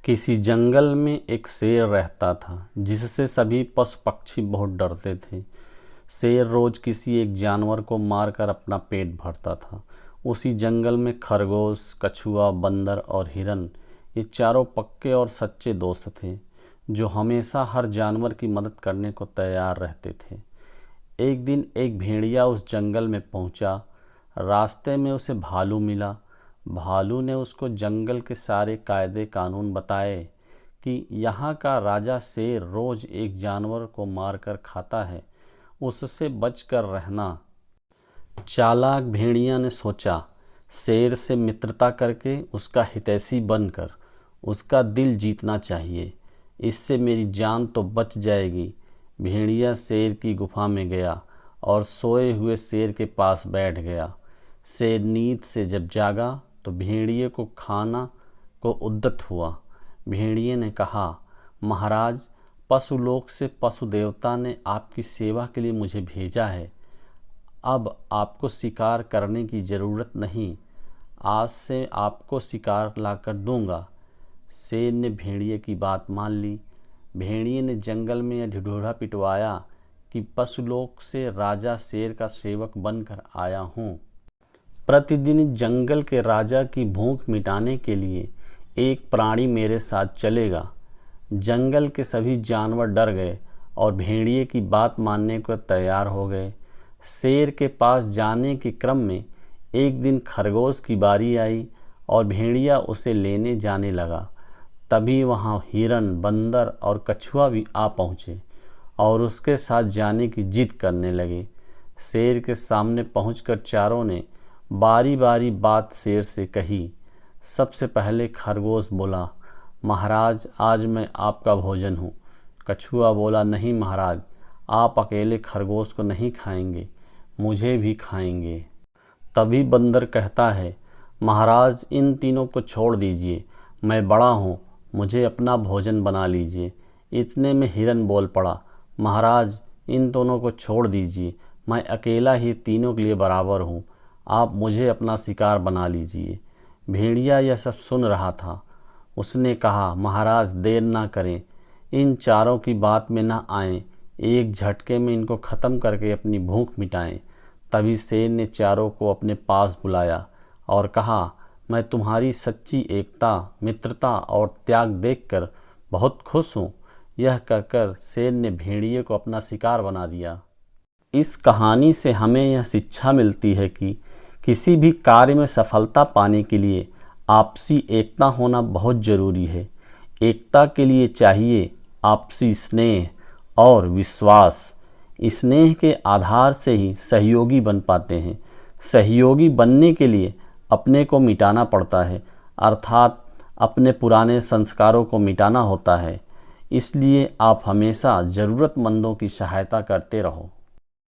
किसी जंगल में एक शेर रहता था जिससे सभी पशु पक्षी बहुत डरते थे। शेर रोज किसी एक जानवर को मारकर अपना पेट भरता था। उसी जंगल में खरगोश, कछुआ, बंदर और हिरन, ये चारों पक्के और सच्चे दोस्त थे जो हमेशा हर जानवर की मदद करने को तैयार रहते थे। एक दिन एक भेड़िया उस जंगल में पहुंचा। रास्ते में उसे भालू मिला। भालू ने उसको जंगल के सारे कायदे कानून बताए कि यहाँ का राजा शेर रोज एक जानवर को मारकर खाता है, उससे बचकर रहना। चालाक भेड़िया ने सोचा, शेर से मित्रता करके उसका हितैषी बनकर उसका दिल जीतना चाहिए, इससे मेरी जान तो बच जाएगी। भेड़िया शेर की गुफा में गया और सोए हुए शेर के पास बैठ गया। शेर नींद से जब जागा तो भेड़िए को खाना को उद्यत हुआ। भेड़िए ने कहा, महाराज, पशुलोक से पशु देवता ने आपकी सेवा के लिए मुझे भेजा है। अब आपको शिकार करने की ज़रूरत नहीं, आज से आपको शिकार लाकर दूंगा। शेर ने भेड़िए की बात मान ली। भेड़िए ने जंगल में यह ढिढोरा पिटवाया कि पशुलोक से राजा शेर का सेवक बनकर आया हूँ। प्रतिदिन जंगल के राजा की भूख मिटाने के लिए एक प्राणी मेरे साथ चलेगा। जंगल के सभी जानवर डर गए और भेड़िए की बात मानने को तैयार हो गए। शेर के पास जाने के क्रम में एक दिन खरगोश की बारी आई और भेड़िया उसे लेने जाने लगा। तभी वहाँ हिरन, बंदर और कछुआ भी आ पहुँचे और उसके साथ जाने की जिद करने लगे। शेर के सामने पहुंचकर चारों ने बारी बारी बात शेर से कही। सबसे पहले खरगोश बोला, महाराज, आज मैं आपका भोजन हूँ। कछुआ बोला, नहीं महाराज, आप अकेले खरगोश को नहीं खाएंगे, मुझे भी खाएंगे। तभी बंदर कहता है, महाराज, इन तीनों को छोड़ दीजिए, मैं बड़ा हूँ, मुझे अपना भोजन बना लीजिए। इतने में हिरन बोल पड़ा, महाराज, इन दोनों को छोड़ दीजिए, मैं अकेला ही तीनों के लिए बराबर हूँ, आप मुझे अपना शिकार बना लीजिए। भेड़िया यह सब सुन रहा था। उसने कहा, महाराज, देर ना करें, इन चारों की बात में ना आएं, एक झटके में इनको ख़त्म करके अपनी भूख मिटाएं। तभी शेर ने चारों को अपने पास बुलाया और कहा, मैं तुम्हारी सच्ची एकता, मित्रता और त्याग देखकर बहुत खुश हूँ। यह कहकर शेर ने भेड़िए को अपना शिकार बना दिया। इस कहानी से हमें यह शिक्षा मिलती है कि किसी भी कार्य में सफलता पाने के लिए आपसी एकता होना बहुत ज़रूरी है। एकता के लिए चाहिए आपसी स्नेह और विश्वास। स्नेह के आधार से ही सहयोगी बन पाते हैं। सहयोगी बनने के लिए अपने को मिटाना पड़ता है, अर्थात अपने पुराने संस्कारों को मिटाना होता है। इसलिए आप हमेशा ज़रूरतमंदों की सहायता करते रहो।